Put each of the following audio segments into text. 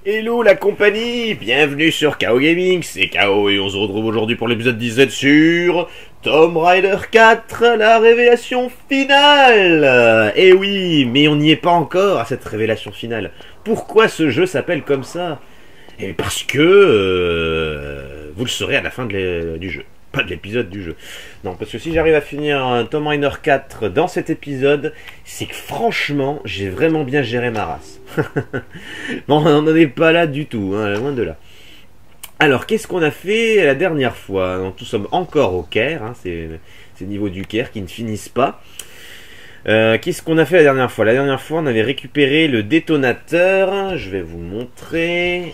Hello la compagnie, bienvenue sur KO Gaming, c'est KO et on se retrouve aujourd'hui pour l'épisode 17 sur Tomb Raider 4, la révélation finale. Et oui, mais on n'y est pas encore à cette révélation finale. Pourquoi ce jeu s'appelle comme ça? Et parce que vous le saurez à la fin du jeu. Pas de l'épisode du jeu. Non, parce que si j'arrive à finir Tomb Raider 4 dans cet épisode, c'est que franchement, j'ai vraiment bien géré ma race. Bon, on n'en est pas là du tout, hein, loin de là. Alors, qu'est-ce qu'on a fait la dernière fois? Donc, nous sommes encore au Caire, hein, c'est le niveau du Caire qui ne finissent pas. Qu'est-ce qu'on a fait la dernière fois? La dernière fois, on avait récupéré le détonateur. Je vais vous montrer...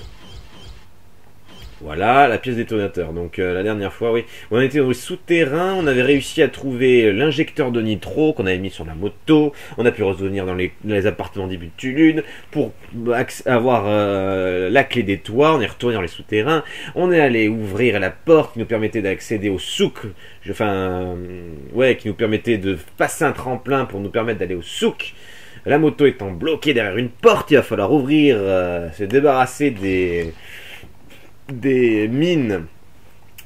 Voilà, la pièce détonateur. Donc la dernière fois, oui, on était au souterrain, on avait réussi à trouver l'injecteur de nitro qu'on avait mis sur la moto. On a pu revenir dans les appartements d'Ibutulune pour avoir la clé des toits. On est retourné dans les souterrains. On est allé ouvrir la porte qui nous permettait d'accéder au souk. Qui nous permettait de passer un tremplin pour nous permettre d'aller au souk. La moto étant bloquée derrière une porte, il va falloir ouvrir, se débarrasser des mines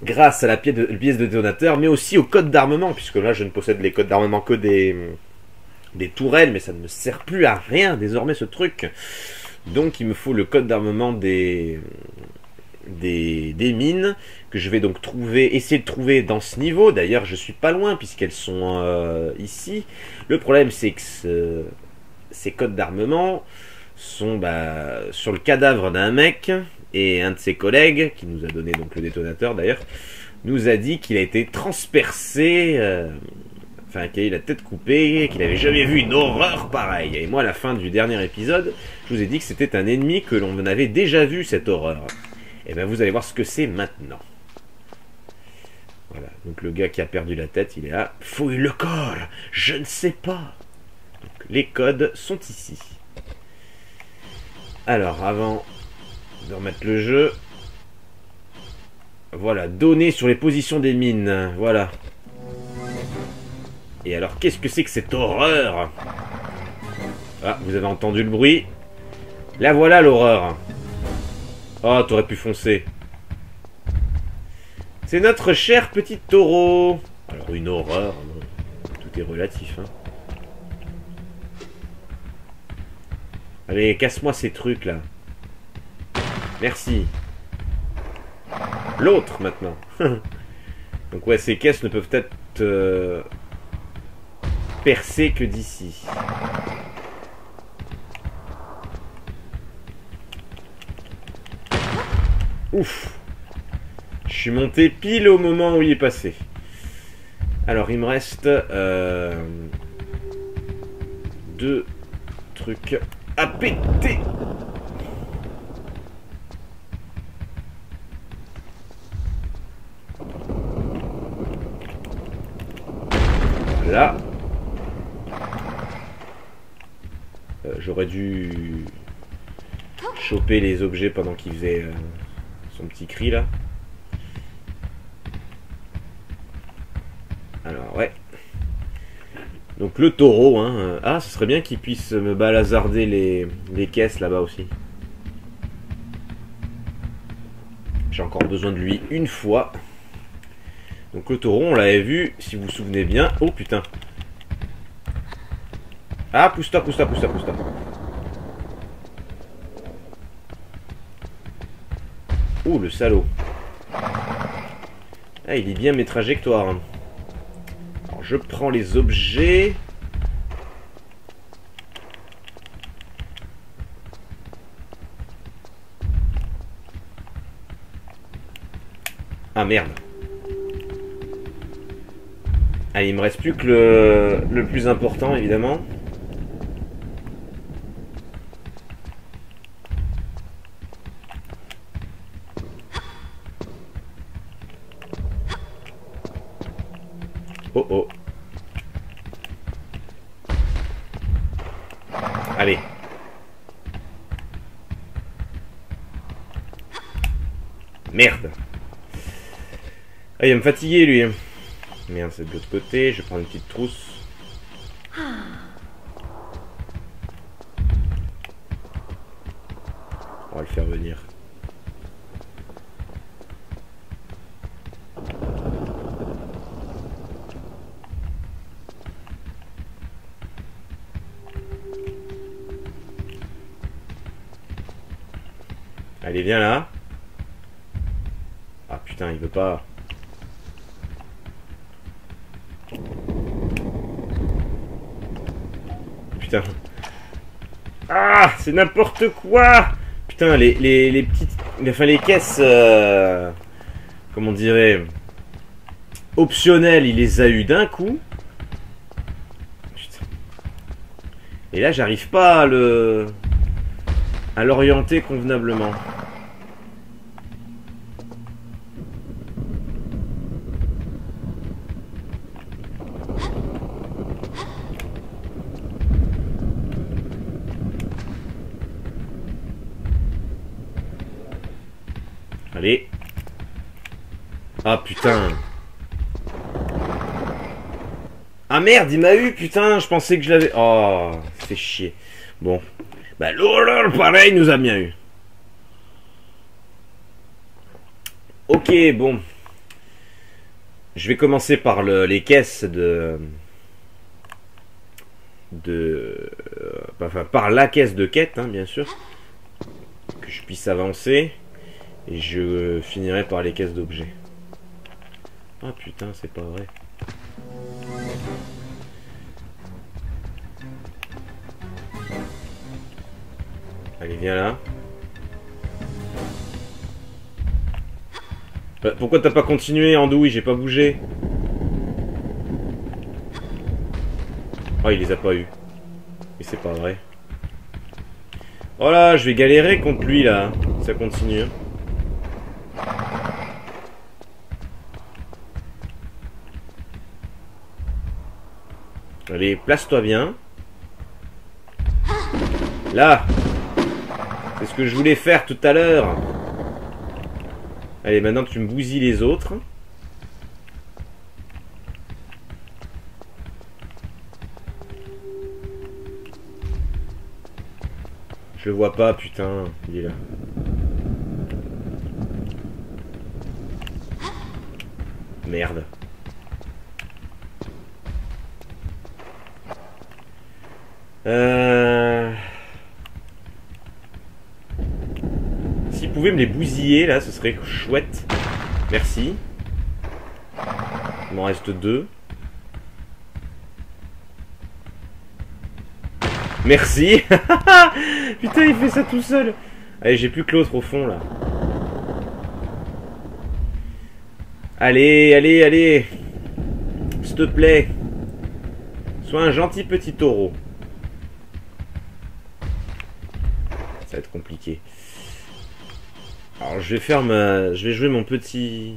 grâce à la pièce de détonateur, mais aussi au code d'armement, puisque là je ne possède les codes d'armement que des tourelles, mais ça ne me sert plus à rien désormais ce truc. Donc il me faut le code d'armement des mines, que je vais donc essayer de trouver dans ce niveau. D'ailleurs je suis pas loin puisqu'elles sont ici. Le problème c'est que ces codes d'armement sont sur le cadavre d'un mec. Et un de ses collègues, qui nous a donné donc le détonateur d'ailleurs, nous a dit qu'il a été transpercé, qu'il a eu la tête coupée, qu'il n'avait jamais vu une horreur pareille. Et moi, à la fin du dernier épisode, je vous ai dit que c'était un ennemi que l'on avait déjà vu, cette horreur. Et bien vous allez voir ce que c'est maintenant. Voilà, donc le gars qui a perdu la tête, il est là. Fouille le corps, je ne sais pas. Donc, les codes sont ici. Alors, avant de remettre le jeu, voilà, donner sur les positions des mines, voilà. Et alors, qu'est-ce que c'est que cette horreur? Ah, vous avez entendu le bruit? Là, voilà l'horreur. Oh, t'aurais pu foncer. C'est notre cher petit taureau. Alors, une horreur, tout est relatif, hein. Allez, casse-moi ces trucs, là. Merci. L'autre, maintenant. Donc ouais, ces caisses ne peuvent être percées que d'ici. Ouf. Je suis monté pile au moment où il est passé. Alors, il me reste 2 trucs à péter. Là, j'aurais dû choper les objets pendant qu'il faisait son petit cri là. Alors, ouais. Donc le taureau, hein. Ah, ce serait bien qu'il puisse me balazarder les caisses là-bas aussi. J'ai encore besoin de lui une fois. Donc le taureau, on l'avait vu, si vous vous souvenez bien. Oh putain. Ah, pousse-toi, pousse-toi, pousse-toi, pousse-toi. Oh, le salaud. Ah, il est bien mes trajectoires. Alors, je prends les objets. Ah, merde. Ah, il me reste plus que le plus important, évidemment. Oh oh. Allez. Merde. Ah, il va me fatiguer, lui. Merde, c'est de l'autre côté. Je vais prendre une petite trousse. On va le faire venir. Allez, viens là. Ah putain, il veut pas. Putain. Ah, c'est n'importe quoi. Putain, les petites... Enfin, les caisses... comment on dirait... optionnelles, il les a eu d'un coup. Putain. Et là, j'arrive pas à l'orienter convenablement. Allez. Ah putain. Ah merde, il m'a eu, putain, je pensais que je l'avais... Oh, ça fait chier. Bon. Bah l'horreur, pareil, nous a bien eu. Ok, bon. Je vais commencer par les caisses enfin, par la caisse de quête, hein, bien sûr. Que je puisse avancer. Et je finirai par les caisses d'objets. Ah putain, c'est pas vrai. Allez, viens là. Pourquoi t'as pas continué, Andouille? J'ai pas bougé. Oh, il les a pas eu. Mais c'est pas vrai. Oh là, je vais galérer contre lui là. Ça continue. Allez, place-toi bien. Là. C'est ce que je voulais faire tout à l'heure. Allez, maintenant tu me bousilles les autres. Je le vois pas, putain. Il est là. Merde. S'il pouvait me les bousiller, là, ce serait chouette. Merci. Il m'en reste 2. Merci. Putain, il fait ça tout seul. Allez, j'ai plus que l'autre au fond, là. Allez, allez, allez. S'il te plaît. Sois un gentil petit taureau. Ça va être compliqué. Alors, je vais jouer mon petit...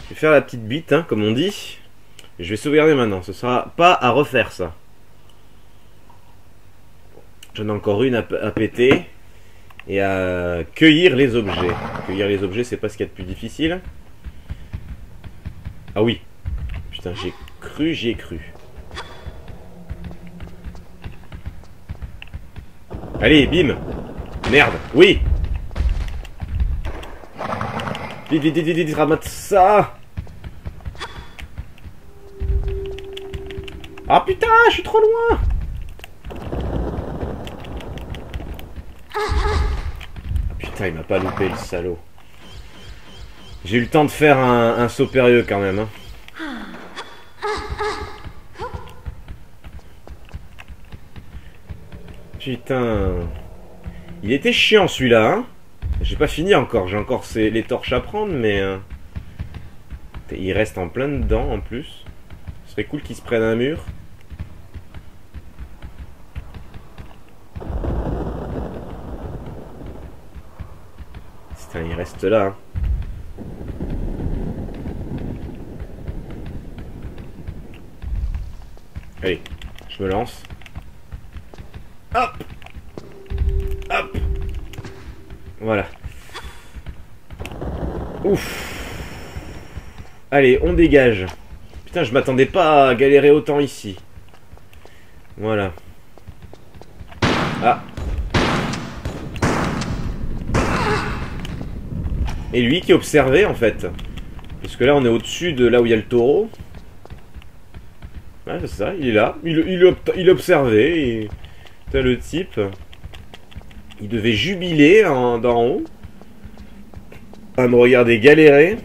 Je vais faire la petite bite, hein, comme on dit. Et je vais sauvegarder maintenant. Ce sera pas à refaire, ça. J'en ai encore une à péter. Et à cueillir les objets. Cueillir les objets, c'est pas ce qu'il y a de plus difficile. Ah oui. Putain. Putain, j'y ai cru. Allez, bim. Merde, oui. Vite, vite, vite, vite, ramasse ça. Ah putain, je suis trop loin. Ah putain, il m'a pas loupé le salaud. J'ai eu le temps de faire un saut périlleux quand même. Hein. Putain. Il était chiant celui-là. Hein. J'ai pas fini encore. J'ai encore les torches à prendre, mais... il reste en plein dedans en plus. Ce serait cool qu'il se prenne un mur. Putain, il reste là. Hein. Allez, je me lance. Hop! Hop! Voilà. Ouf! Allez, on dégage. Putain, je m'attendais pas à galérer autant ici. Voilà. Ah! Et lui qui observait en fait. Parce que là, on est au-dessus de là où il y a le taureau. Ouais, c'est ça, il est là. Il observait. Et... T'as le type. Il devait jubiler d'en haut. À me regarder galérer.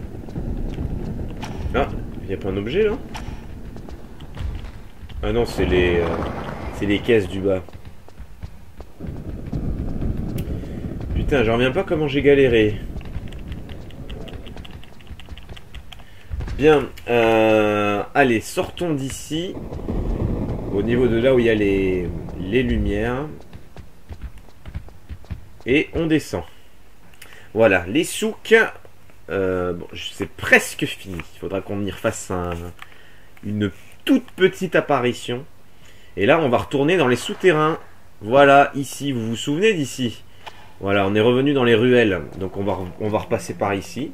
Ah, il n'y a pas un objet là? Ah non, c'est les caisses du bas. Putain, j'en reviens pas comment j'ai galéré. Bien, allez, sortons d'ici. Au niveau de là où il y a les lumières. Et on descend. Voilà, les souks. Bon, c'est presque fini. Il faudra qu'on y refasse une toute petite apparition. Et là, on va retourner dans les souterrains. Voilà, ici. Vous vous souvenez d'ici? Voilà, on est revenu dans les ruelles. Donc on va repasser par ici.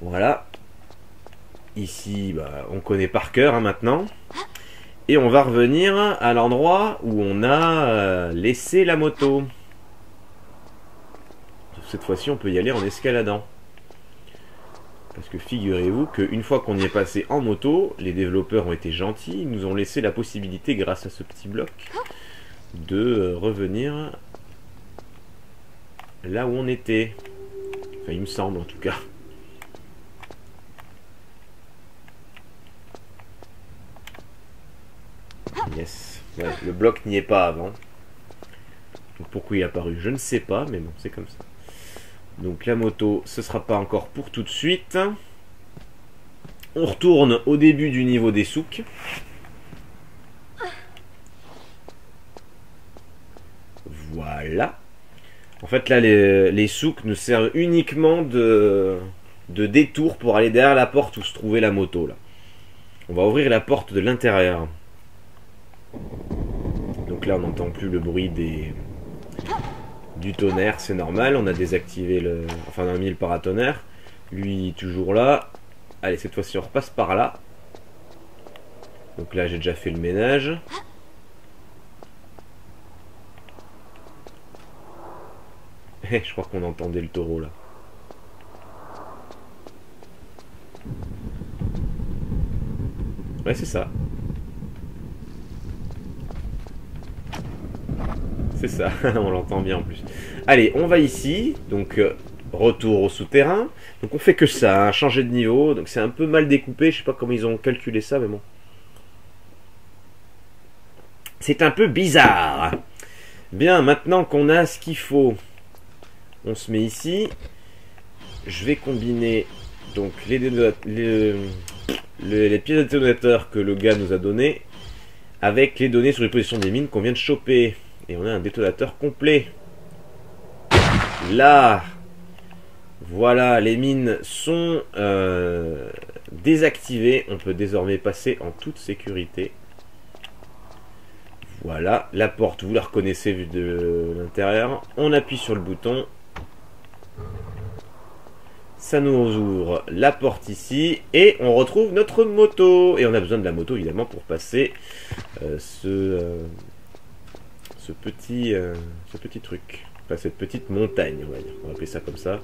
Voilà. Ici, bah, on connaît par cœur hein, maintenant. Et on va revenir à l'endroit où on a laissé la moto. Cette fois-ci, on peut y aller en escaladant. Parce que figurez-vous qu'une fois qu'on y est passé en moto, les développeurs ont été gentils. Ils nous ont laissé la possibilité, grâce à ce petit bloc, de revenir là où on était. Enfin, il me semble en tout cas. Yes. Ouais, le bloc n'y est pas avant. Donc pourquoi il est apparu, je ne sais pas, mais bon, c'est comme ça. Donc la moto, ce sera pas encore pour tout de suite. On retourne au début du niveau des souks. Voilà. En fait là, les souks nous servent uniquement de détour pour aller derrière la porte où se trouvait la moto. Là. On va ouvrir la porte de l'intérieur. Donc là, on n'entend plus le bruit du tonnerre, c'est normal. On a désactivé enfin, on a mis le paratonnerre. Lui, toujours là. Allez, cette fois-ci, on repasse par là. Donc là, j'ai déjà fait le ménage. Je crois qu'on entendait le taureau, là. Ouais, c'est ça. C'est ça, on l'entend bien en plus. Allez, on va ici. Donc, retour au souterrain. Donc, on fait que ça, hein, changer de niveau. Donc, c'est un peu mal découpé. Je sais pas comment ils ont calculé ça, mais bon. C'est un peu bizarre. Bien, maintenant qu'on a ce qu'il faut, on se met ici. Je vais combiner donc les pièces de détonateur que le gars nous a donné avec les données sur les positions des mines qu'on vient de choper. Et on a un détonateur complet. Là, voilà, les mines sont désactivées. On peut désormais passer en toute sécurité. Voilà, la porte, vous la reconnaissez vue de l'intérieur. On appuie sur le bouton. Ça nous ouvre la porte ici. Et on retrouve notre moto. Et on a besoin de la moto évidemment pour passer ce petit truc. Enfin, cette petite montagne, on va dire. On va appeler ça comme ça.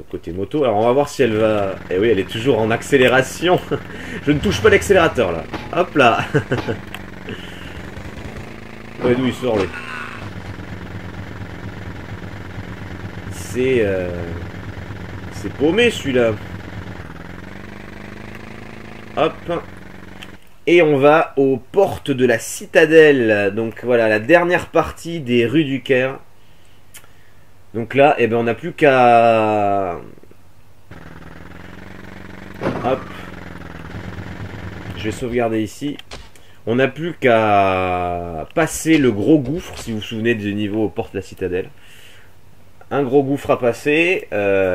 Côté moto. Alors on va voir si elle va... Eh oui, elle est toujours en accélération. Je ne touche pas l'accélérateur là. Hop là. Ouais, d'où il sort lui? C'est paumé celui-là. Hop. Et on va aux portes de la citadelle. Donc voilà, la dernière partie des rues du Caire. Donc là, eh ben, on n'a plus qu'à... Hop. Je vais sauvegarder ici. On n'a plus qu'à passer le gros gouffre, si vous vous souvenez du niveau aux portes de la citadelle. Un gros gouffre à passer.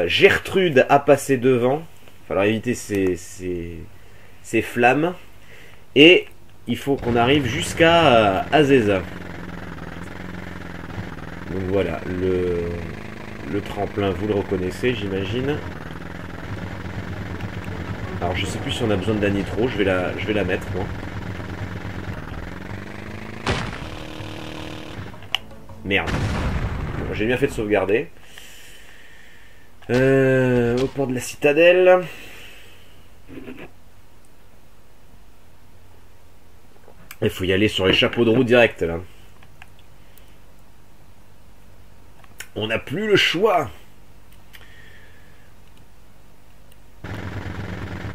Gertrude a passé devant. Il va falloir éviter ces flammes. Et il faut qu'on arrive jusqu'à Aziza. Donc voilà, le tremplin, vous le reconnaissez, j'imagine. Alors je sais plus si on a besoin de la nitro, je vais la mettre moi. Merde. Bon, j'ai bien fait de sauvegarder. Au port de la citadelle. Il faut y aller sur les chapeaux de roue direct là. On n'a plus le choix.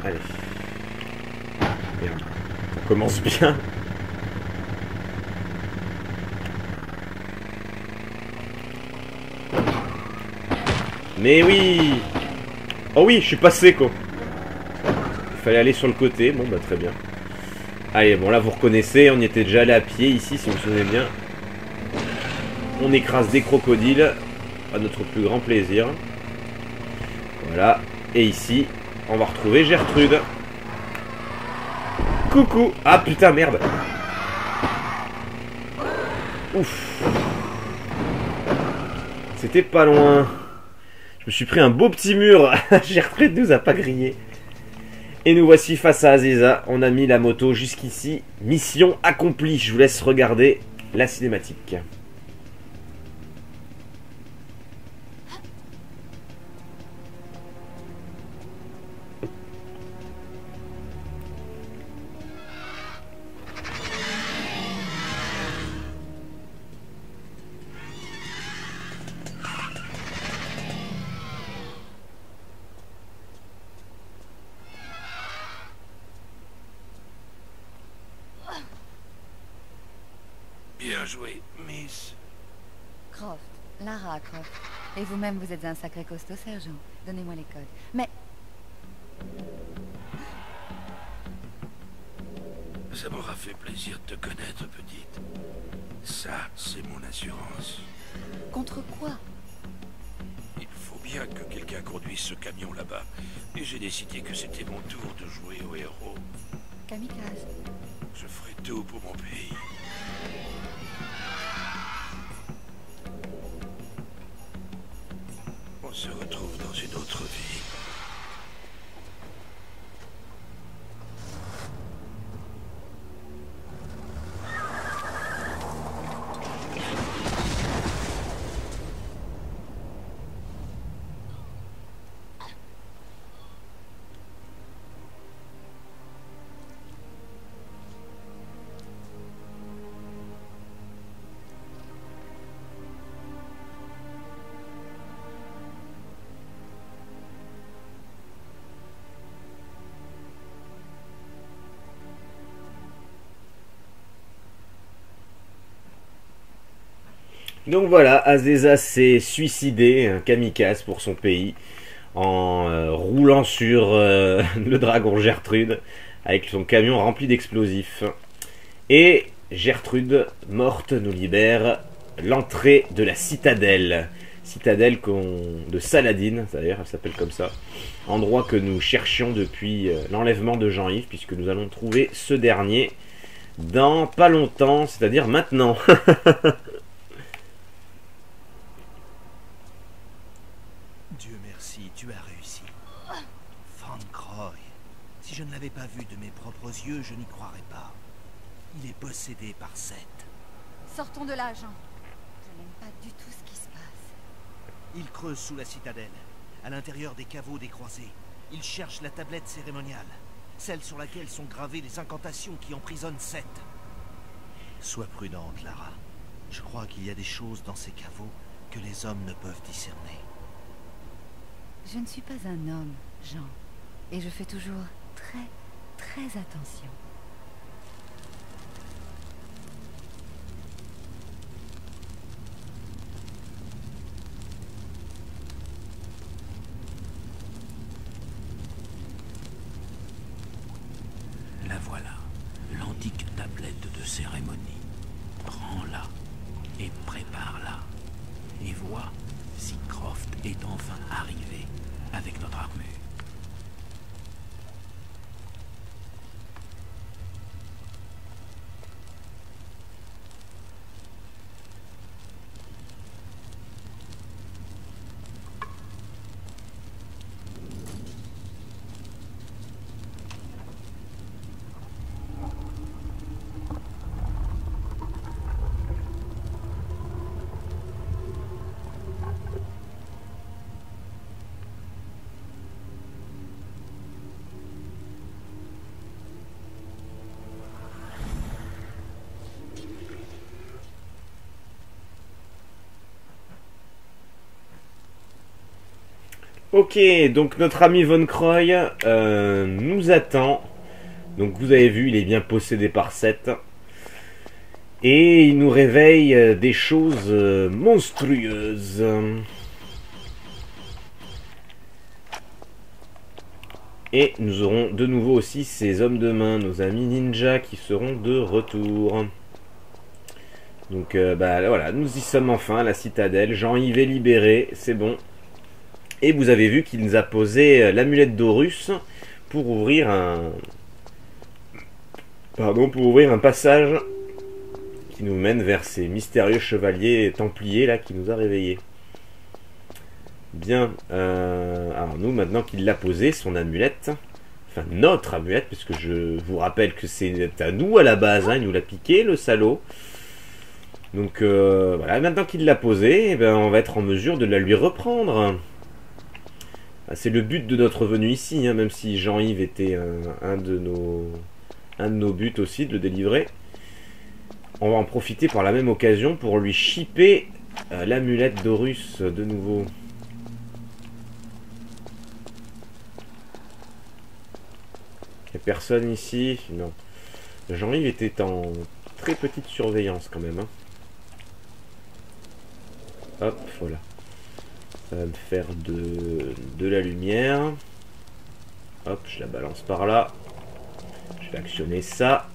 Allez. Merde. Ça commence bien. Mais oui. Oh oui, je suis passé quoi. Il fallait aller sur le côté. Bon bah très bien. Allez, bon là vous reconnaissez, on y était déjà allé à pied ici si vous vous souvenez bien. On écrase des crocodiles à notre plus grand plaisir. Voilà. Et ici, on va retrouver Gertrude. Coucou. Ah putain, merde. Ouf. C'était pas loin. Je me suis pris un beau petit mur. Gertrude nous a pas grillé. Et nous voici face à Aziza. On a mis la moto jusqu'ici. Mission accomplie. Je vous laisse regarder la cinématique. Bien joué, Miss. Croft, Lara Croft. Et vous-même, vous êtes un sacré costaud, sergent. Donnez-moi les codes. Mais... Ça m'aura fait plaisir de te connaître, petite. Ça, c'est mon assurance. contre quoi? Il faut bien que quelqu'un conduise ce camion là-bas. Et j'ai décidé que c'était mon tour de jouer au héros. Kamikaze. Je ferai tout pour mon pays. On se retrouve dans une autre vie. Donc voilà, Aziza s'est suicidé, un kamikaze pour son pays, en roulant sur le dragon Gertrude, avec son camion rempli d'explosifs. Et Gertrude, morte, nous libère l'entrée de la citadelle. Citadelle de Saladin, d'ailleurs, elle s'appelle comme ça. Endroit que nous cherchions depuis l'enlèvement de Jean-Yves, puisque nous allons trouver ce dernier dans pas longtemps, c'est-à-dire maintenant. Dieu merci, tu as réussi. Von Croy. Si je ne l'avais pas vu de mes propres yeux, je n'y croirais pas. Il est possédé par Seth. Sortons de là, agent. Je n'aime pas du tout ce qui se passe. Il creuse sous la citadelle, à l'intérieur des caveaux des croisés. Il cherche la tablette cérémoniale, celle sur laquelle sont gravées les incantations qui emprisonnent Seth. Sois prudente, Lara. Je crois qu'il y a des choses dans ces caveaux que les hommes ne peuvent discerner. Je ne suis pas un homme, Jean. Et je fais toujours très attention. La voilà, l'antique tablette de cérémonie. Prends-la et prépare-la. Et vois si Croft est enfin arrivé avec notre armure. Ok, donc notre ami Von Croy nous attend. Donc vous avez vu, il est bien possédé par Seth. Et il nous réveille des choses monstrueuses. Et nous aurons de nouveau aussi ces hommes de main, nos amis ninjas qui seront de retour. Donc bah voilà, nous y sommes enfin, la citadelle. Jean-Yves est libéré, c'est bon. Et vous avez vu qu'il nous a posé l'amulette d'Horus pour ouvrir un... pour ouvrir un passage qui nous mène vers ces mystérieux chevaliers templiers là qui nous a réveillés. Bien, alors nous maintenant qu'il l'a posé, son amulette, enfin notre amulette, puisque je vous rappelle que c'est à nous à la base, hein, il nous l'a piqué le salaud. Donc voilà, maintenant qu'il l'a posé, eh ben, on va être en mesure de la lui reprendre. C'est le but de notre venue ici, hein, même si Jean-Yves était un de nos buts aussi, de le délivrer. On va en profiter par la même occasion pour lui shipper l'amulette d'Horus de nouveau. Il n'y a personne ici? Non. Jean-Yves était en très petite surveillance quand même. Hein. Hop, voilà. Ça va me faire de la lumière. Hop, je la balance par là. Je vais actionner ça.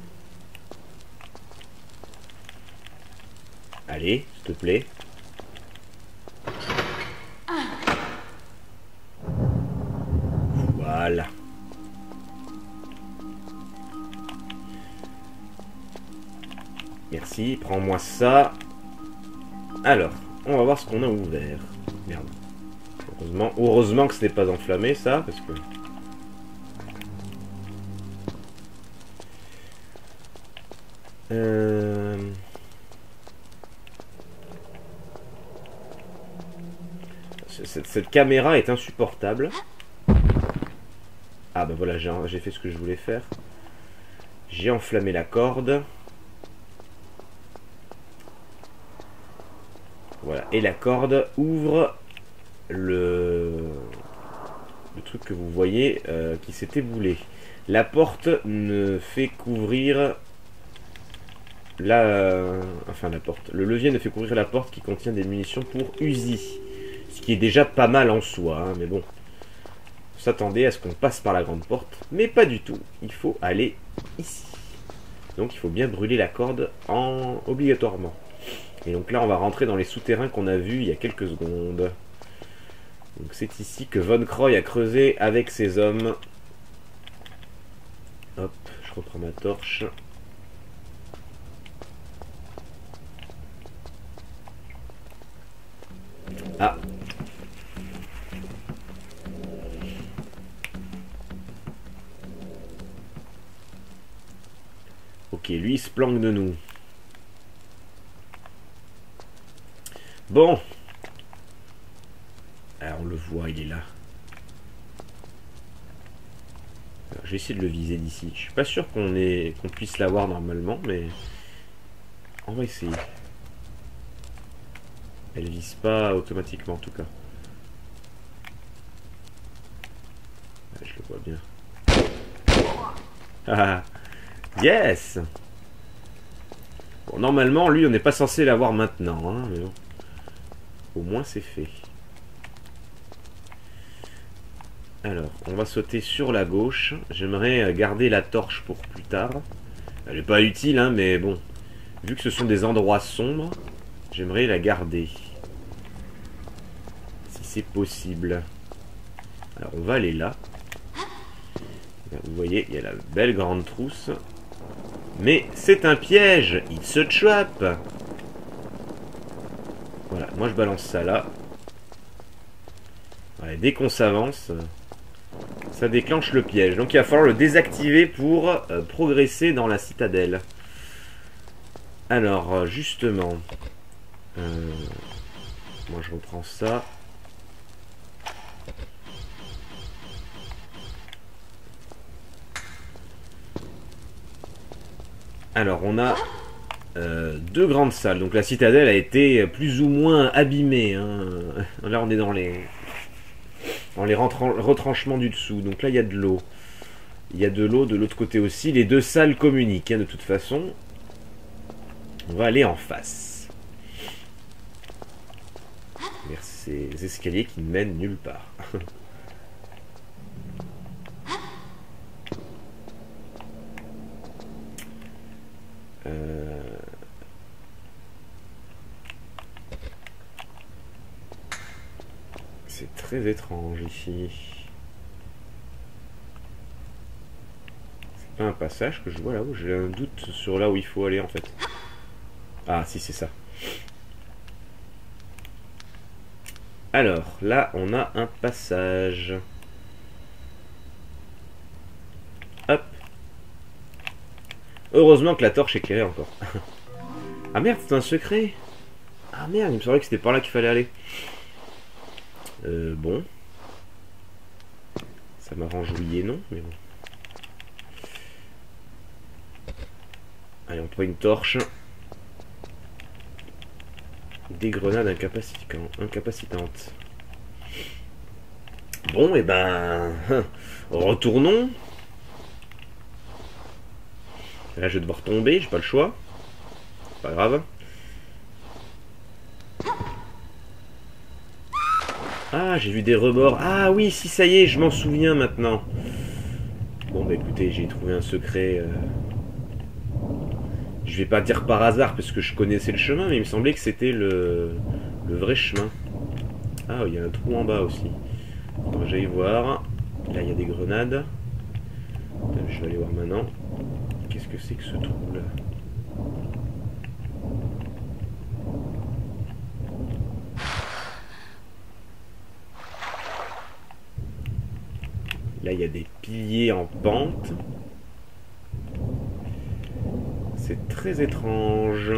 Allez, s'il te plaît. Voilà. Merci, prends-moi ça. Alors, on va voir ce qu'on a ouvert. Merde. Heureusement que ce n'est pas enflammé ça, parce que... Cette caméra est insupportable. Ah bah voilà, j'ai fait ce que je voulais faire. J'ai enflammé la corde. Voilà, et la corde ouvre le truc que vous voyez qui s'est éboulé. La porte ne fait couvrir enfin la porte. Le levier ne fait couvrir la porte qui contient des munitions pour Uzi. Ce qui est déjà pas mal en soi, hein, mais bon. On s'attendait à ce qu'on passe par la grande porte, mais pas du tout. Il faut aller ici. Donc il faut bien brûler la corde obligatoirement. Et donc là on va rentrer dans les souterrains qu'on a vus il y a quelques secondes. Donc c'est ici que Von Croy a creusé avec ses hommes. Hop, je reprends ma torche. Ah. Ok, lui il se planque de nous. Bon. Alors on le voit, il est là. Alors, je vais essayer de le viser d'ici. Je suis pas sûr qu'on puisse l'avoir normalement, mais on va essayer. Elle vise pas automatiquement en tout cas. Ouais, je le vois bien. Ah, yes. Bon, normalement, lui, on n'est pas censé l'avoir maintenant, hein, mais bon. Au moins, c'est fait. Alors, on va sauter sur la gauche. J'aimerais garder la torche pour plus tard. Elle n'est pas utile, hein, mais bon. Vu que ce sont des endroits sombres, j'aimerais la garder. Si c'est possible. Alors, on va aller là. Là, vous voyez, il y a la belle grande trousse. Mais c'est un piège. It's a trap. Voilà, moi je balance ça là. Ouais, dès qu'on s'avance, ça déclenche le piège. Donc il va falloir le désactiver pour progresser dans la citadelle. Alors, justement, moi je reprends ça. Alors, on a deux grandes salles. Donc la citadelle a été plus ou moins abîmée. Hein. Là, on est dans les retranchements du dessous. Donc là, il y a de l'eau. Il y a de l'eau de l'autre côté aussi. Les deux salles communiquent, hein, de toute façon. On va aller en face. Vers ces escaliers qui ne mènent nulle part. C'est très étrange ici. C'est pas un passage que je vois là-haut. J'ai un doute sur là où il faut aller en fait. Ah si, c'est ça. Alors là on a un passage. Hop. Heureusement que la torche est éclairée encore. Ah merde, c'est un secret. Ah merde, il me semblait que c'était par là qu'il fallait aller. Bon. Ça m'arrange oui et non, mais bon. Allez, on prend une torche. Des grenades incapacitantes. Bon, et ben... retournons. Là, je vais devoir tomber, j'ai pas le choix. Pas grave. Ah, j'ai vu des rebords. Ah oui, si, ça y est, je m'en souviens maintenant. Bon, bah écoutez, j'ai trouvé un secret. Je vais pas dire par hasard, parce que je connaissais le chemin, mais il me semblait que c'était le vrai chemin. Ah, il y a un trou en bas aussi. Attends, j'aille voir. Là, il y a des grenades. Attends, je vais aller voir maintenant. Qu'est-ce que c'est que ce trou-là? Là, il y a des piliers en pente. C'est très étrange.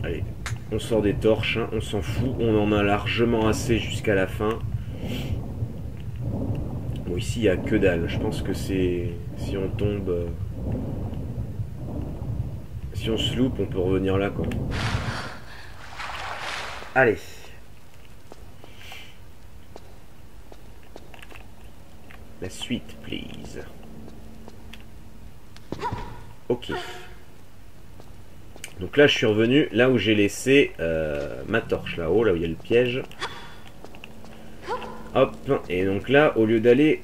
Allez, on sort des torches, hein, on s'en fout. On en a largement assez jusqu'à la fin. Bon, ici, il n'y a que dalle. Je pense que c'est... Si on tombe... Si on se loupe, on peut revenir là, quoi. Allez. La suite, please. Ok. Donc là, je suis revenu là où j'ai laissé ma torche, là-haut, là où il y a le piège. Hop. Et donc là, au lieu d'aller...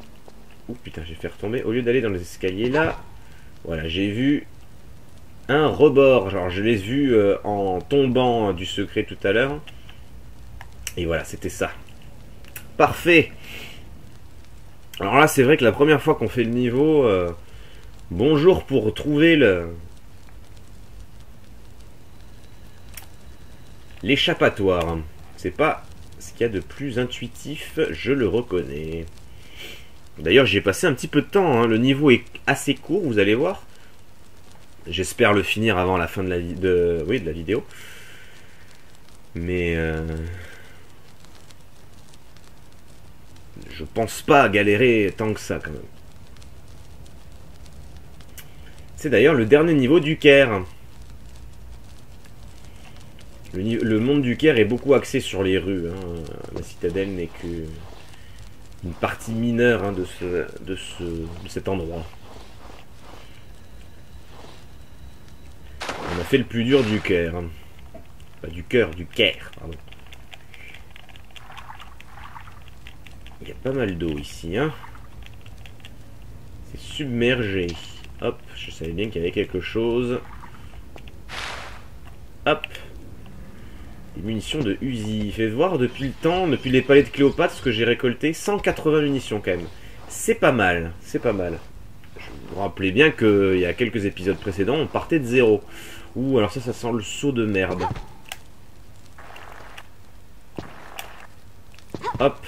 Oh putain, j'ai fait retomber. Au lieu d'aller dans les escaliers, là, voilà, j'ai vu un rebord. Genre, je l'ai vu en tombant du secret tout à l'heure. Et voilà, c'était ça. Parfait. Alors là, c'est vrai que la première fois qu'on fait le niveau... bonjour pour trouver l'échappatoire. C'est pas ce qu'il y a de plus intuitif, je le reconnais. D'ailleurs, j'ai passé un petit peu de temps, hein. Le niveau est assez court, vous allez voir. J'espère le finir avant la fin de la vidéo. Mais je pense pas galérer tant que ça quand même. C'est d'ailleurs le dernier niveau du Caire. Le monde du Caire est beaucoup axé sur les rues, hein. La citadelle n'est que une partie mineure, hein, de cet endroit. On a fait le plus dur du Caire. Hein. Pas du cœur, du Caire, pardon. Il y a pas mal d'eau ici, hein. C'est submergé. Hop, je savais bien qu'il y avait quelque chose. Hop. Des munitions de Uzi. Faites voir depuis le temps, depuis les palais de Cléopâtre, ce que j'ai récolté. 180 munitions quand même. C'est pas mal, c'est pas mal. Je vous rappelais bien qu'il y a quelques épisodes précédents, on partait de 0. Ouh, alors ça sent le seau de merde. Hop.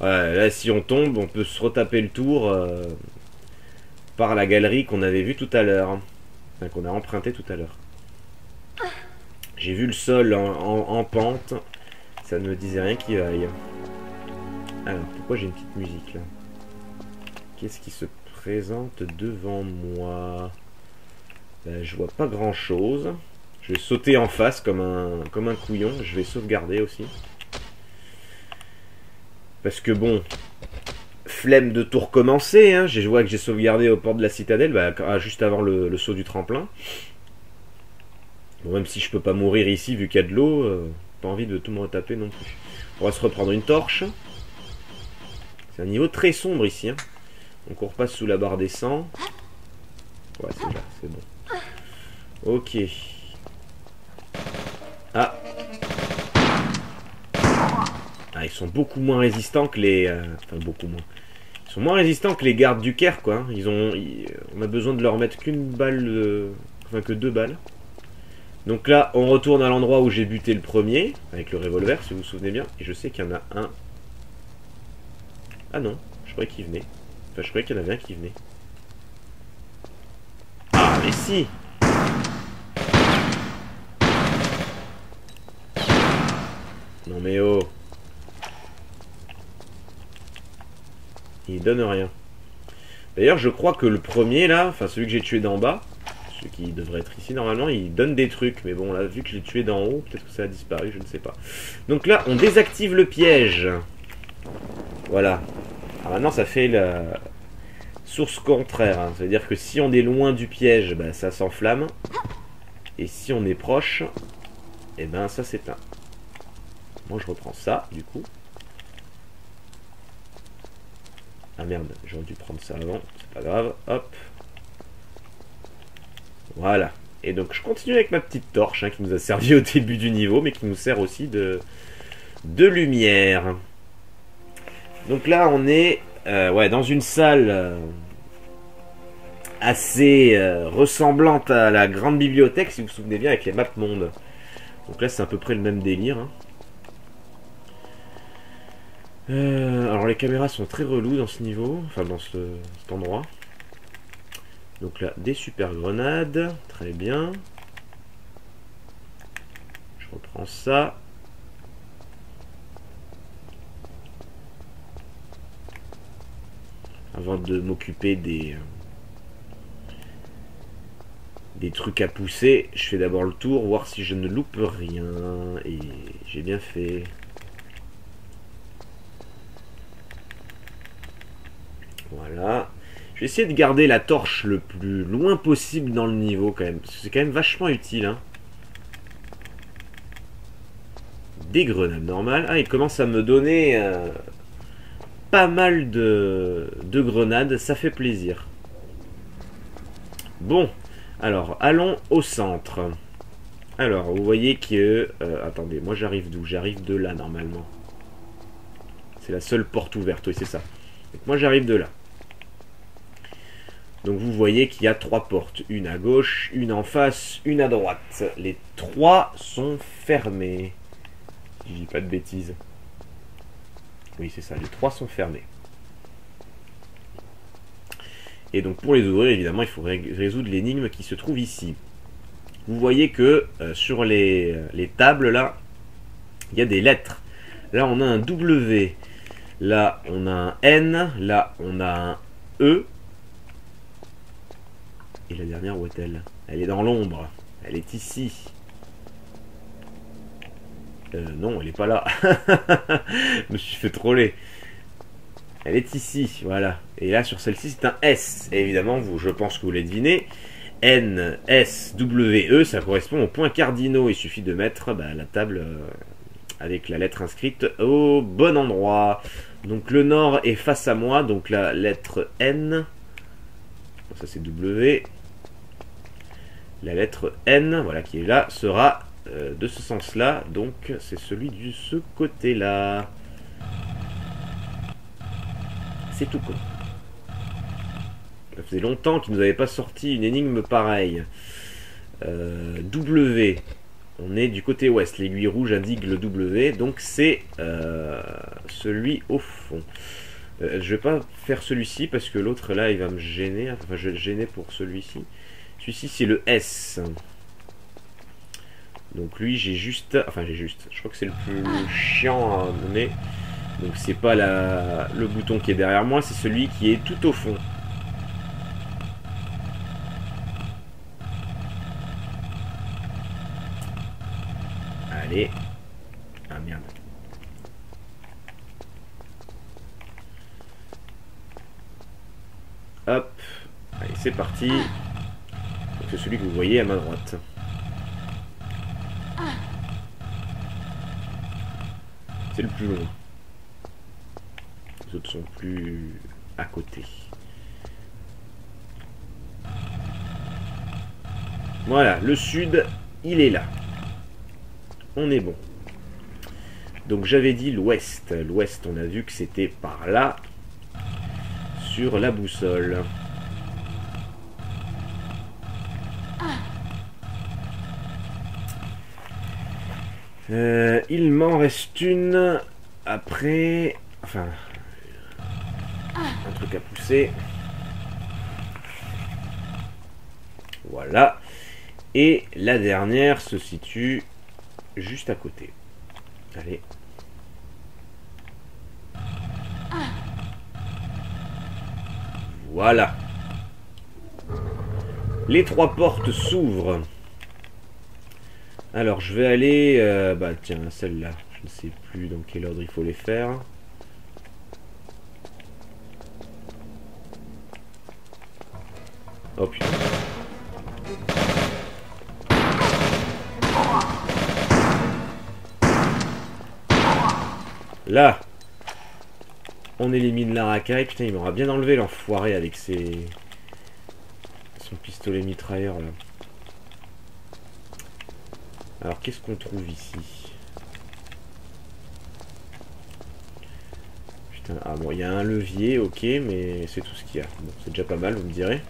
Ouais, là, si on tombe, on peut se retaper le tour par la galerie qu'on avait vue tout à l'heure. Enfin, qu'on a emprunté tout à l'heure. J'ai vu le sol en pente. Ça ne me disait rien qui vaille. Alors, pourquoi j'ai une petite musique là? Qu'est-ce qui se présente devant moi? Ben, je vois pas grand chose. Je vais sauter en face comme un couillon. Je vais sauvegarder aussi. Parce que bon, flemme de tout recommencer. Hein. Je vois que j'ai sauvegardé aux portes de la citadelle, bah, juste avant le saut du tremplin. Bon, même si je peux pas mourir ici vu qu'il y a de l'eau, pas envie de tout me retaper non plus. On va se reprendre une torche. C'est un niveau très sombre ici. Hein. Donc on repasse sous la barre des 100. Ouais, c'est là, c'est bon. Ok. Ah. Ah, ils sont beaucoup moins résistants que les... enfin, beaucoup moins. Ils sont moins résistants que les gardes du Caire, quoi. On a besoin de leur mettre qu'une balle... Enfin, que 2 balles. Donc là, on retourne à l'endroit où j'ai buté le premier, avec le revolver, si vous vous souvenez bien. Et je sais qu'il y en a un... Ah non, je croyais qu'il venait. Enfin, je croyais qu'il y en avait un qui venait. Ah, mais si! Non mais oh! Il donne rien. D'ailleurs, je crois que le premier là, enfin celui que j'ai tué d'en bas, celui qui devrait être ici normalement, il donne des trucs. Mais bon, là, vu que je l'ai tué d'en haut, peut-être que ça a disparu, je ne sais pas. Donc là, on désactive le piège. Voilà. Alors maintenant, ça fait la source contraire. Hein. C'est-à-dire que si on est loin du piège, bah, ça s'enflamme. Et si on est proche, et ben ça s'éteint. Moi, je reprends ça, du coup. Ah merde, j'aurais dû prendre ça avant, c'est pas grave, hop. Voilà. Et donc je continue avec ma petite torche, hein, qui nous a servi au début du niveau, mais qui nous sert aussi de lumière. Donc là, on est ouais, dans une salle assez ressemblante à la grande bibliothèque, si vous vous souvenez bien, avec les maps monde. Donc là, c'est à peu près le même délire, hein. Alors les caméras sont très reloues dans ce niveau, enfin dans cet endroit. Donc là, des super grenades, très bien. Je reprends ça. Avant de m'occuper des trucs à pousser, je fais d'abord le tour, voir si je ne loupe rien. Et j'ai bien fait. Voilà. Je vais essayer de garder la torche le plus loin possible dans le niveau quand même. Parce que c'est quand même vachement utile. Hein. Des grenades normales. Ah, il commence à me donner pas mal de grenades. Ça fait plaisir. Bon. Alors, allons au centre. Alors, vous voyez que... attendez, moi j'arrive d'où? J'arrive de là normalement. C'est la seule porte ouverte. Oui, c'est ça. Donc, moi j'arrive de là. Donc vous voyez qu'il y a 3 portes, une à gauche, une en face, une à droite. Les 3 sont fermées. Je dis pas de bêtises. Oui, c'est ça, les 3 sont fermés. Et donc pour les ouvrir, évidemment, il faut résoudre l'énigme qui se trouve ici. Vous voyez que sur les tables, là, il y a des lettres. Là, on a un W. Là, on a un N. Là, on a un E. Et la dernière, où est-elle? Elle est dans l'ombre. Elle est ici. Non, elle n'est pas là. Je me suis fait troller. Elle est ici, voilà. Et là, sur celle-ci, c'est un S. Et évidemment, je pense que vous l'avez deviné. N, S, W, E, ça correspond aux points cardinaux. Il suffit de mettre la table avec la lettre inscrite au bon endroit. Donc le nord est face à moi, donc la lettre N. Ça c'est W. La lettre N, voilà, qui est là, sera de ce sens-là. Donc c'est celui de ce côté-là. C'est tout quoi. Ça faisait longtemps qu'il ne nous avait pas sorti une énigme pareille. W. On est du côté ouest. L'aiguille rouge indique le W. Donc c'est celui au fond. Je vais pas faire celui-ci parce que l'autre là il va me gêner. Enfin je vais le gêner pour celui-ci. Celui-ci c'est le S. Donc lui j'ai juste. Enfin j'ai juste. Je crois que c'est le plus chiant à donner. Donc c'est pas le bouton qui est derrière moi. C'est celui qui est tout au fond. Allez. Ah merde. Hop. Allez, c'est parti. C'est celui que vous voyez à ma droite. C'est le plus long. Les autres sont plus à côté. Voilà, le sud, il est là. On est bon. Donc j'avais dit l'ouest. L'ouest, on a vu que c'était par là, sur la boussole. Il m'en reste une après. Enfin, un truc à pousser. Voilà. Et la dernière se situe juste à côté. Allez. Voilà. Les trois portes s'ouvrent. Alors je vais aller... bah tiens, celle-là. Je ne sais plus dans quel ordre il faut les faire. Oh putain. Là, on élimine la racaille. Putain, il m'aura bien enlevé l'enfoiré avec son pistolet mitrailleur là. Alors, qu'est-ce qu'on trouve ici? Putain, ah bon, il y a un levier, ok, mais c'est tout ce qu'il y a. Bon, c'est déjà pas mal, vous me direz.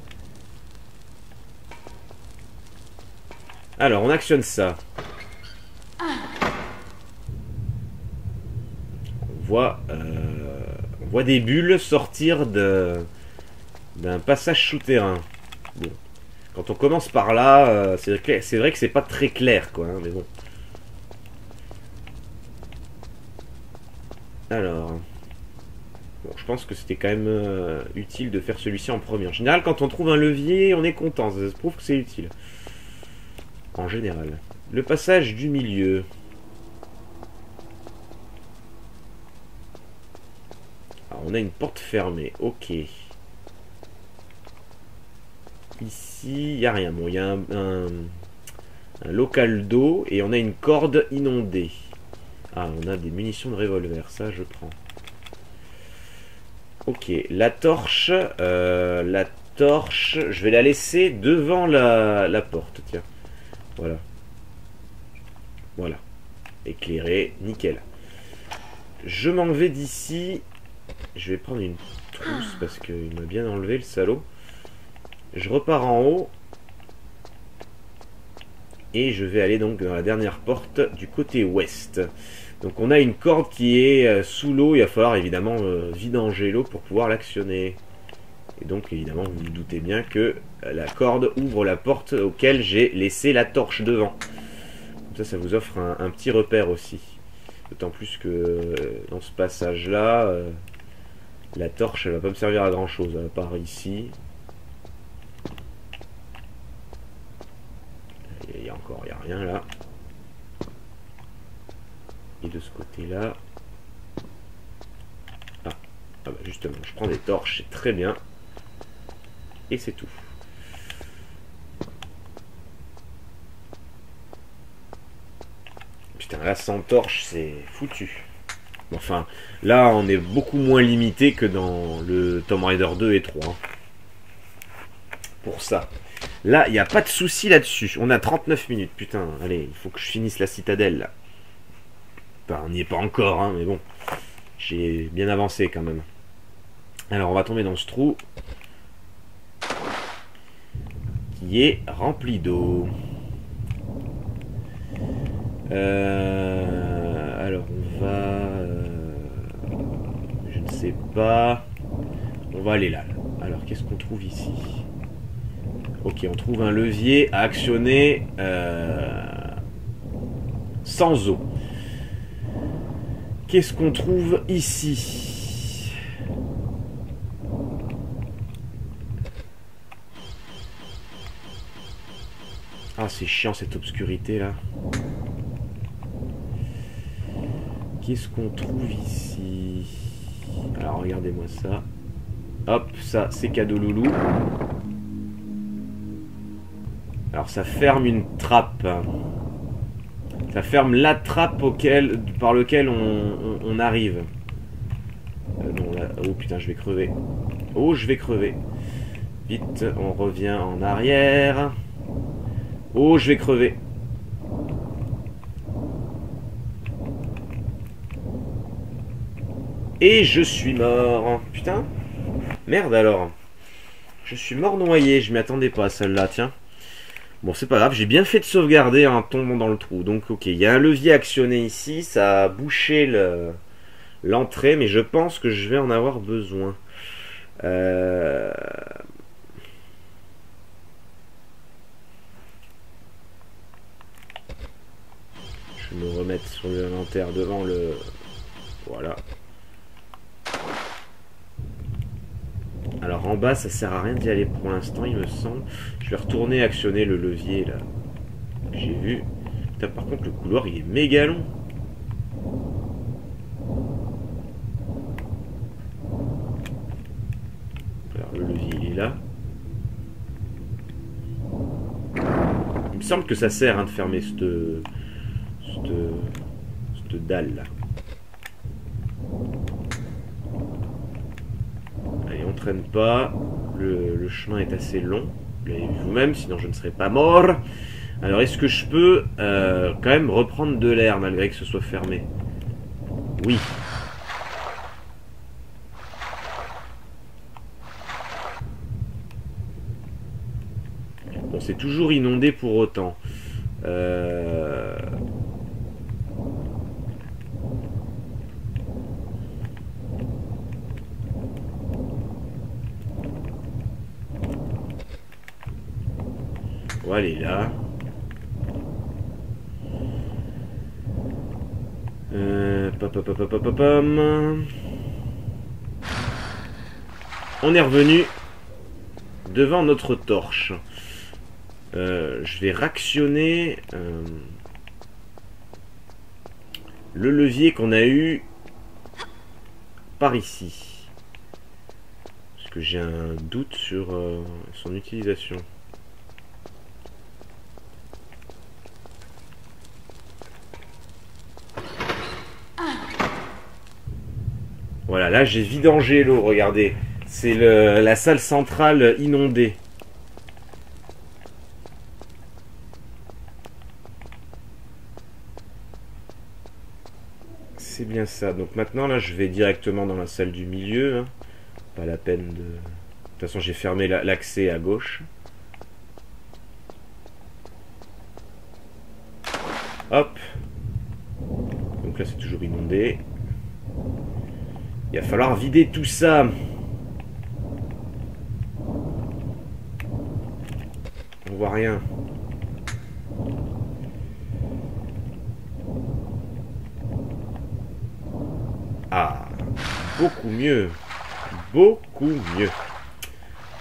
Alors, on actionne ça. On voit des bulles sortir d'un passage souterrain. Bon. Quand on commence par là, c'est vrai que c'est pas très clair, quoi, hein, mais bon. Alors. Bon, je pense que c'était quand même utile de faire celui-ci en premier. En général, quand on trouve un levier, on est content. Ça se prouve que c'est utile. En général. Le passage du milieu. Alors, on a une porte fermée. Ok. Ici, il n'y a rien. Bon, il y a un local d'eau et on a une corde inondée. Ah, on a des munitions de revolver. Ça, je prends. Ok. La torche, je vais la laisser devant la porte. Tiens. Voilà. Voilà. Éclairé. Nickel. Je m'en vais d'ici. Je vais prendre une trousse parce qu'il m'a bien enlevé le salaud. Je repars en haut. Et je vais aller donc dans la dernière porte du côté ouest. Donc on a une corde qui est sous l'eau. Il va falloir évidemment vidanger l'eau pour pouvoir l'actionner. Et donc évidemment vous vous doutez bien que la corde ouvre la porte auquel j'ai laissé la torche devant. Comme ça vous offre un petit repère aussi. D'autant plus que dans ce passage là, la torche elle va pas me servir à grand chose, à part ici. Il y a rien là. Et de ce côté là, ah bah justement je prends des torches, c'est très bien. Et c'est tout. Putain, là sans torche c'est foutu. Enfin, là on est beaucoup moins limité que dans le Tomb Raider 2 et 3. Pour ça. Là, il n'y a pas de souci là-dessus. On a 39 minutes, putain. Allez, il faut que je finisse la citadelle là. Enfin, on n'y est pas encore, hein, mais bon. J'ai bien avancé quand même. Alors, on va tomber dans ce trou. Qui est rempli d'eau. Alors on va... je ne sais pas... On va aller là. Alors qu'est-ce qu'on trouve ici? Ok, on trouve un levier à actionner sans eau. Qu'est-ce qu'on trouve ici? Ah, c'est chiant cette obscurité là. Qu'est-ce qu'on trouve ici? Alors regardez-moi ça. Hop, ça c'est cadeau loulou. Alors ça ferme une trappe. Ça ferme la trappe par lequel on arrive. Non, là, oh putain, je vais crever. Oh, je vais crever. Vite, on revient en arrière. Oh, je vais crever. Et je suis mort. Putain. Merde alors. Je suis mort noyé. Je m'y attendais pas à celle-là, tiens. Bon, c'est pas grave. J'ai bien fait de sauvegarder en tombant dans le trou. Donc, ok. Il y a un levier actionné ici. Ça a bouché l'entrée. Mais je pense que je vais en avoir besoin. Je vais me remettre sur l'inventaire devant le... Voilà. Alors en bas, ça sert à rien d'y aller pour l'instant, il me semble. Je vais retourner actionner le levier là que j'ai vu. Putain, par contre, le couloir il est méga long. Alors le levier il est là. Il me semble que ça sert hein, de fermer cette dalle là. Allez, on traîne pas. Le chemin est assez long. Vous l'avez vu vous-même, sinon je ne serais pas mort. Alors, est-ce que je peux quand même reprendre de l'air malgré que ce soit fermé? Oui. Bon, c'est toujours inondé pour autant. On va aller là. On est revenu devant notre torche. Je vais réactionner le levier qu'on a eu par ici. Parce que j'ai un doute sur son utilisation. Voilà, là j'ai vidangé l'eau, regardez. C'est la salle centrale inondée. C'est bien ça. Donc maintenant, là, je vais directement dans la salle du milieu. Hein. Pas la peine de... De toute façon, j'ai fermé l'accès à gauche. Hop. Donc là, c'est toujours inondé. Il va falloir vider tout ça. On voit rien. Ah, beaucoup mieux. Beaucoup mieux.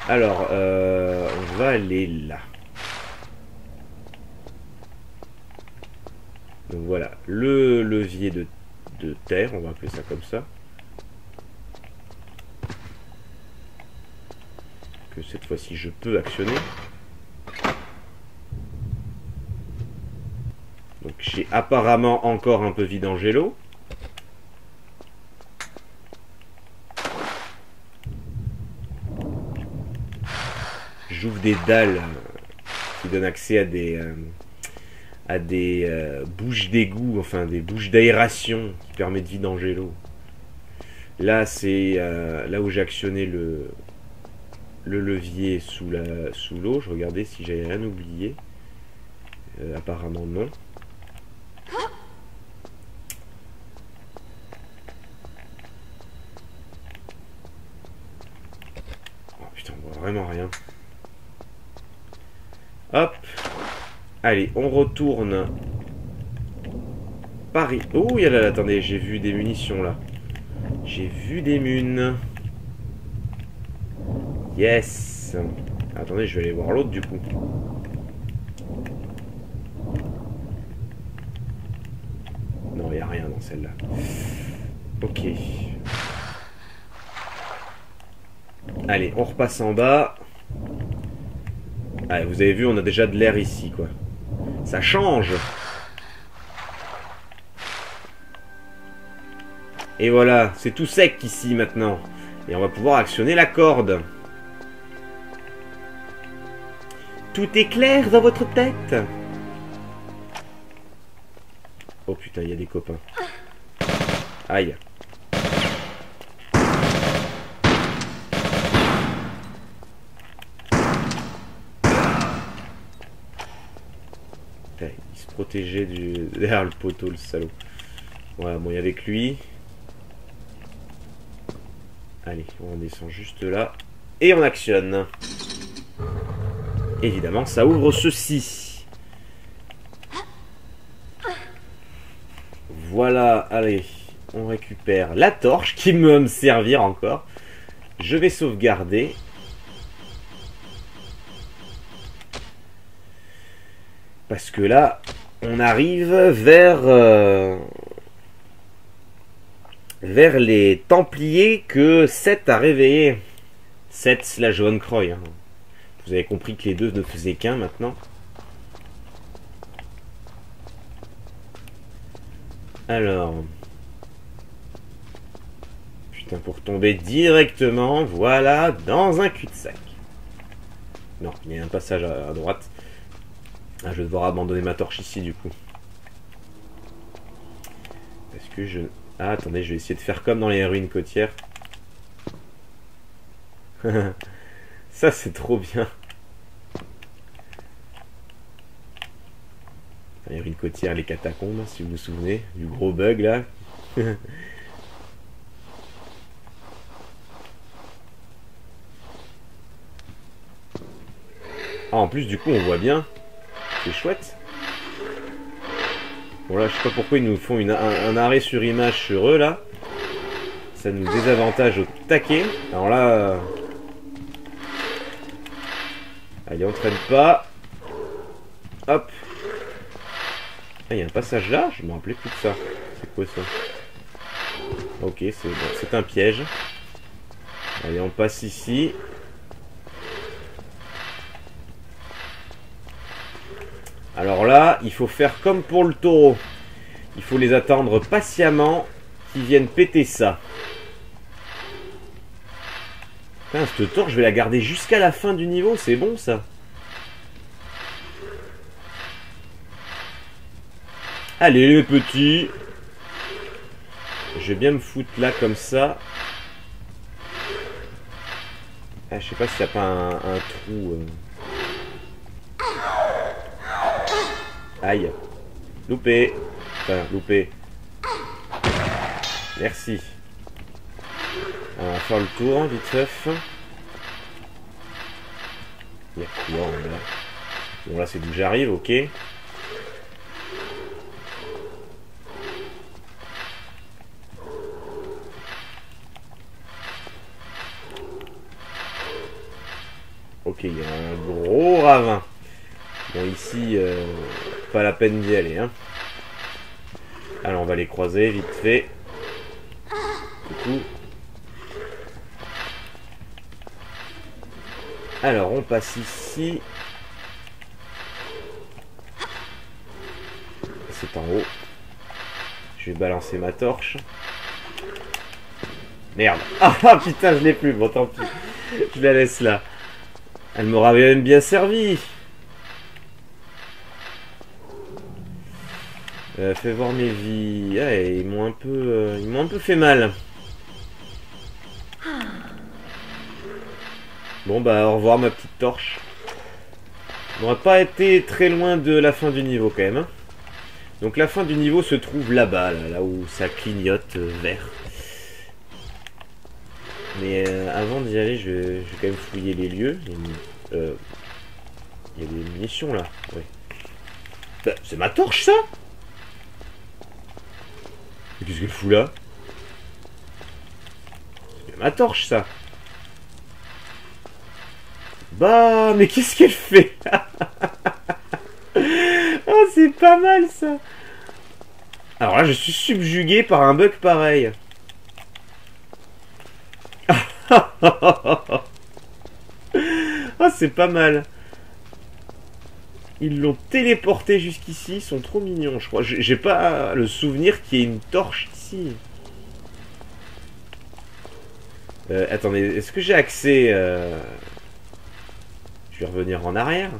Alors, on va aller là. Donc voilà, le levier de terre, on va appeler ça comme ça. Que cette fois-ci je peux actionner. Donc j'ai apparemment encore un peu vidangé l'eau. J'ouvre des dalles qui donnent accès à des bouches d'égout, enfin des bouches d'aération qui permettent de vidanger l'eau. Là c'est là où j'ai actionné le levier sous l'eau. Je regardais si j'avais rien oublié. Apparemment non. Oh putain, on voit vraiment rien. Hop. Allez, on retourne. Paris. Oh, il y a là, attendez, j'ai vu des munitions là. J'ai vu des munes. Yes. Attendez, je vais aller voir l'autre du coup. Non, il n'y a rien dans celle-là. Ok. Allez, on repasse en bas. Allez, vous avez vu, on a déjà de l'air ici, quoi. Ça change. Et voilà, c'est tout sec ici maintenant. Et on va pouvoir actionner la corde. Tout est clair dans votre tête. Oh putain, il y a des copains. Aïe. Il se protégeait derrière le poteau, le salaud. Voilà, bon, il y avait que lui. Allez, on descend juste là. Et on actionne. Évidemment, ça ouvre ceci. Voilà, allez. On récupère la torche qui va me servir encore. Je vais sauvegarder. Parce que là, on arrive vers les Templiers que Seth a réveillés. Seth/Von Croy. Hein. Vous avez compris que les deux ne faisaient qu'un maintenant. Alors. Putain, pour tomber directement, voilà, dans un cul-de-sac. Non, il y a un passage à droite. Ah, je vais devoir abandonner ma torche ici du coup. Parce que je... Ah, attendez, je vais essayer de faire comme dans les ruines côtières. Ça, c'est trop bien. Les ruines côtières, les catacombes, si vous vous souvenez. Du gros bug, là. Ah, en plus, du coup, on voit bien. C'est chouette. Bon, là, je sais pas pourquoi ils nous font un arrêt sur image sur eux, là. Ça nous désavantage au taquet. Alors là... Allez, on traîne pas. Hop. Ah, il y a un passage là. Je me rappelais plus de ça. C'est quoi ça? Ok, c'est bon. C'est un piège. Allez, on passe ici. Alors là, il faut faire comme pour le taureau. Il faut les attendre patiemment qu'ils viennent péter ça. Putain, cette torche, je vais la garder jusqu'à la fin du niveau. C'est bon, ça. Allez, les petits. Je vais bien me foutre là, comme ça. Ah, je sais pas s'il n'y a pas un trou... Aïe. Loupé. Enfin, loupé. Merci. Alors, on va faire le tour, vite fait. Il y a quoi en bas? Bon, là, c'est d'où j'arrive, ok. Ok, il y a un gros ravin. Bon, ici, pas la peine d'y aller, hein. Alors, on va les croiser, vite fait. Coucou. Alors, on passe ici. C'est en haut. Je vais balancer ma torche. Merde. Ah putain, je l'ai plus. Bon, tant pis. Je la laisse là. Elle m'aura même bien servi. Fais voir mes vies. Ah, ils m'ont un peu fait mal. Bon bah au revoir ma petite torche. On n'aurait pas été très loin de la fin du niveau quand même. Hein. Donc la fin du niveau se trouve là-bas, là où ça clignote vert. Mais avant d'y aller, je vais quand même fouiller les lieux. Il y a des munitions là. Ouais. Bah, c'est ma torche ça. Qu'est-ce qu'elle fout là? C'est ma torche ça. Bah, mais qu'est-ce qu'elle fait? Oh, c'est pas mal ça. Alors là, je suis subjugué par un bug pareil. Oh, c'est pas mal. Ils l'ont téléporté jusqu'ici, ils sont trop mignons, je crois. J'ai pas le souvenir qu'il y ait une torche ici. Attendez, est-ce que j'ai accès... Je vais revenir en arrière.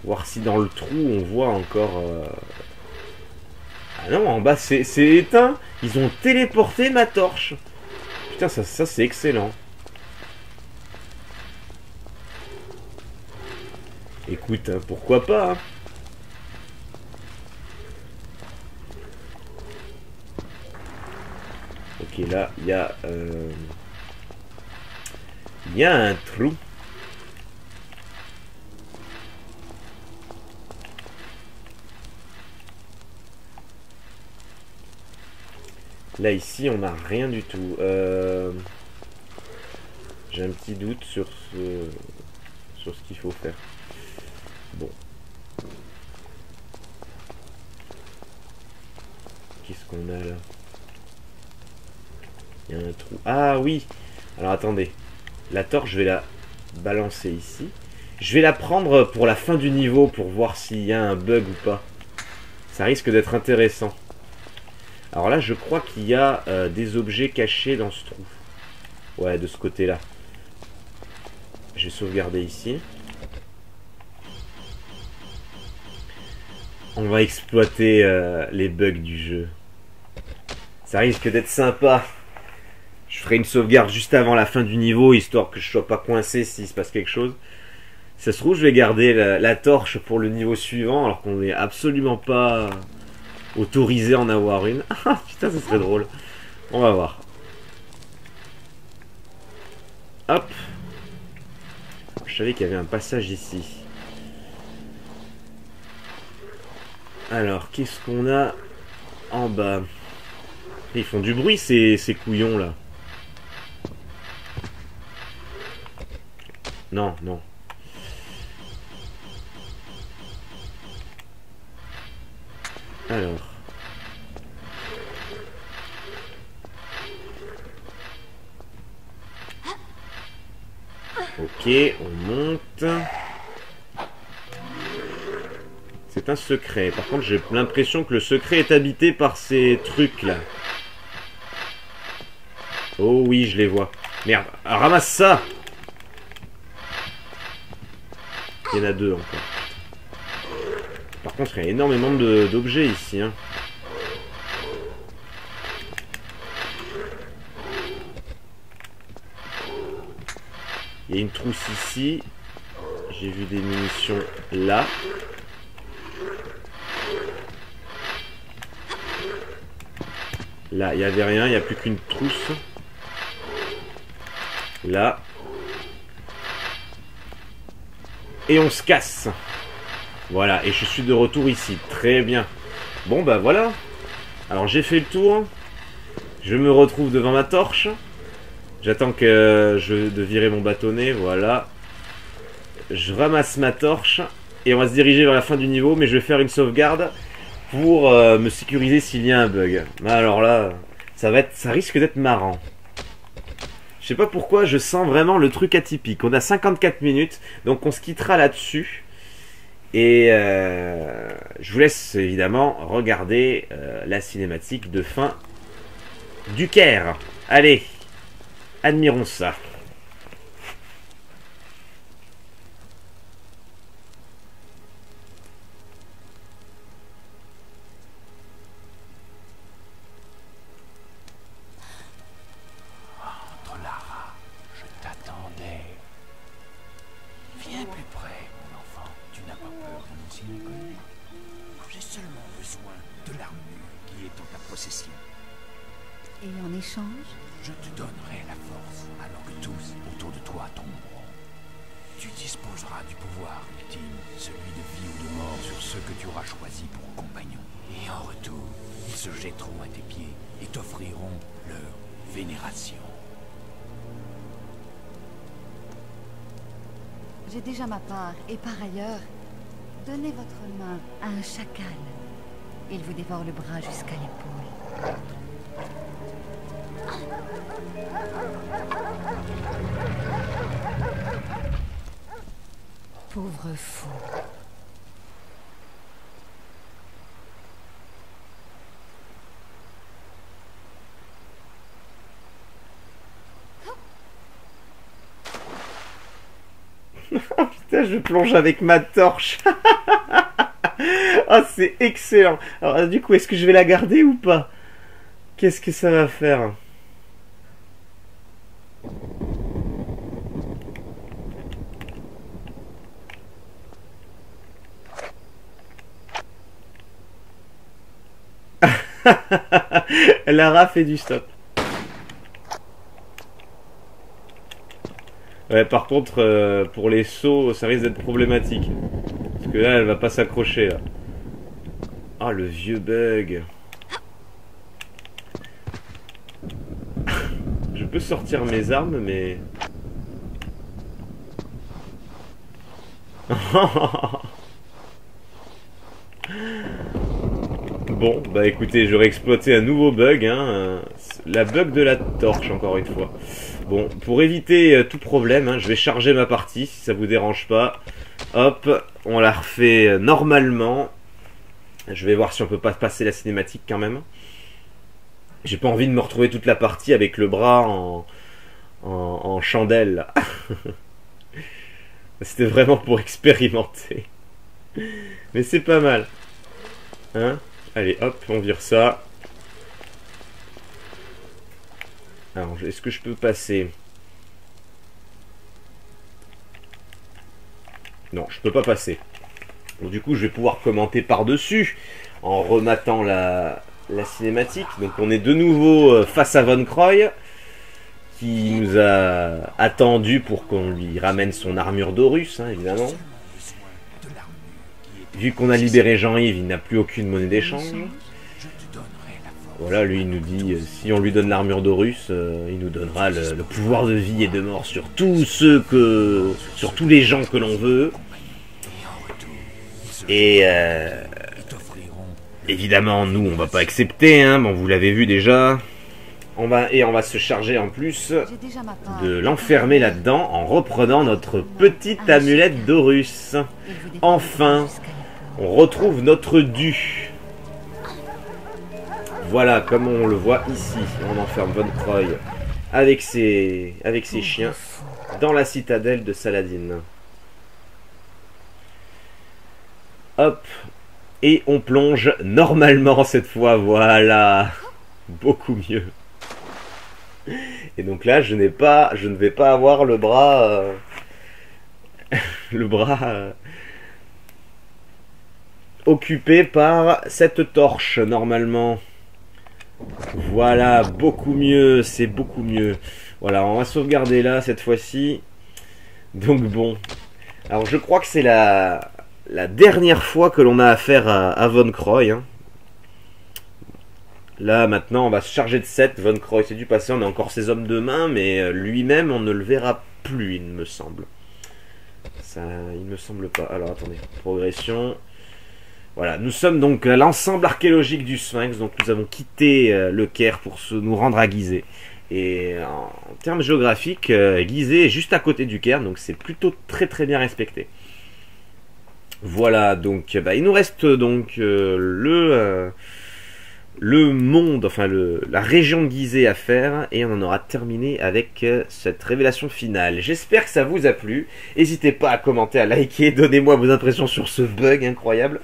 Voir si dans le trou on voit encore... Ah non, en bas c'est éteint. Ils ont téléporté ma torche. Putain, ça c'est excellent. Écoute, hein, pourquoi pas hein. Ok, là, il y a... Il y a un trou. Là, ici, on n'a rien du tout. J'ai un petit doute sur ce qu'il faut faire. Bon. Qu'est-ce qu'on a là? Il y a un trou. Ah oui! Alors attendez. La torche, je vais la balancer ici. Je vais la prendre pour la fin du niveau pour voir s'il y a un bug ou pas. Ça risque d'être intéressant. Alors là, je crois qu'il y a des objets cachés dans ce trou. Ouais, de ce côté-là. Je vais sauvegarder ici. On va exploiter les bugs du jeu. Ça risque d'être sympa. Je ferai une sauvegarde juste avant la fin du niveau, histoire que je sois pas coincé s'il se passe quelque chose. Si ça se trouve, je vais garder la torche pour le niveau suivant, alors qu'on n'est absolument pas autorisé à en avoir une. Ah putain, ça serait drôle. On va voir. Hop. Je savais qu'il y avait un passage ici. Alors, qu'est-ce qu'on a en bas? Ils font du bruit, ces couillons, là. Non, non. Alors. Ok, on monte. C'est un secret. Par contre, j'ai l'impression que le secret est habité par ces trucs-là. Oh oui, je les vois. Merde, ramasse ça! Il y en a deux encore. Par contre, il y a énormément d'objets ici. Hein. Il y a une trousse ici. J'ai vu des munitions là. Là, il n'y avait rien. Il n'y a plus qu'une trousse. Là. Et on se casse. Voilà, et je suis de retour ici. Très bien. Bon, bah voilà. Alors j'ai fait le tour. Je me retrouve devant ma torche. J'attends de virer mon bâtonnet, voilà. Je ramasse ma torche. Et on va se diriger vers la fin du niveau, mais je vais faire une sauvegarde pour me sécuriser s'il y a un bug. Alors là, ça risque d'être marrant. Je sais pas pourquoi, je sens vraiment le truc atypique. On a 54 minutes, donc on se quittera là-dessus. Et je vous laisse évidemment regarder la cinématique de fin du Caire. Allez, admirons ça. Lara, je t'attendais. Viens plus près, mon enfant. Tu n'as pas peur d'un ancien inconnu. J'ai seulement besoin de l'armure qui est en ta possession. Et en échange, Je te donnerai la force alors que tous autour de toi tomberont. Tu disposeras du pouvoir ultime, celui de vie ou de mort sur ceux que tu auras choisis pour compagnons. Et en retour, ils se jetteront à tes pieds et t'offriront leur vénération. j'ai déjà ma part. Et par ailleurs, donnez votre main à un chacal. Il vous dévore le bras jusqu'à l'épaule. Pauvre fou. Putain, je plonge avec ma torche. Oh, c'est excellent. Alors, du coup, est-ce que je vais la garder ou pas? Qu'est-ce que ça va faire? Lara fait du stop. Ouais, par contre, pour les sauts, ça risque d'être problématique. Parce que là, elle va pas s'accrocher, là. Ah, le vieux bug. Je peux sortir mes armes, mais... Bon, bah écoutez, j'aurais exploité un nouveau bug, hein. La bug de la torche, encore une fois. Bon, pour éviter tout problème, hein, je vais charger ma partie, si ça vous dérange pas. Hop, on la refait normalement. Je vais voir si on peut pas passer la cinématique quand même. J'ai pas envie de me retrouver toute la partie avec le bras en chandelle. C'était vraiment pour expérimenter. Mais c'est pas mal. Hein? Allez, hop, on vire ça. Alors, est-ce que je peux passer? Non, je peux pas passer. Donc, du coup, je vais pouvoir commenter par-dessus en rematant la cinématique. Donc, on est de nouveau face à Von Croy, qui nous a attendu pour qu'on lui ramène son armure d'Horus, hein, évidemment. Vu qu'on a libéré Jean-Yves, il n'a plus aucune monnaie d'échange. Voilà, lui il nous dit, si on lui donne l'armure d'Horus, il nous donnera le pouvoir de vie et de mort sur tous les gens que l'on veut. Et évidemment, nous on va pas accepter, hein, bon vous l'avez vu déjà. On va se charger en plus de l'enfermer là-dedans en reprenant notre petite amulette d'Horus. Enfin, on retrouve notre dû. Voilà, comme on le voit ici, on enferme Von Croy avec ses chiens dans la citadelle de Saladin. Hop, et on plonge normalement cette fois, voilà, beaucoup mieux. Et donc là, je ne vais pas avoir le bras, occupé par cette torche normalement. Voilà, beaucoup mieux, c'est beaucoup mieux. Voilà, on va sauvegarder là cette fois-ci. Donc bon, alors je crois que c'est la la dernière fois que l'on a affaire à Von Croy. Hein. Là, maintenant, on va se charger de 7. Von Croy, c'est du passé, on a encore ses hommes de main, mais lui-même, on ne le verra plus, il me semble. Ça, il me semble pas. Alors, attendez. Progression. Voilà, nous sommes donc à l'ensemble archéologique du Sphinx, donc nous avons quitté le Caire pour nous rendre à Gizeh. Et en termes géographiques, Gizeh est juste à côté du Caire, donc c'est plutôt très très bien respecté. Voilà, donc il nous reste donc le monde, enfin la région de Gizeh à faire, et on en aura terminé avec cette révélation finale. J'espère que ça vous a plu. N'hésitez pas à commenter, à liker, donnez-moi vos impressions sur ce bug incroyable.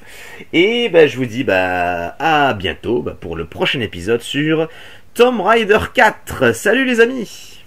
Et je vous dis à bientôt pour le prochain épisode sur Tomb Raider 4. Salut les amis!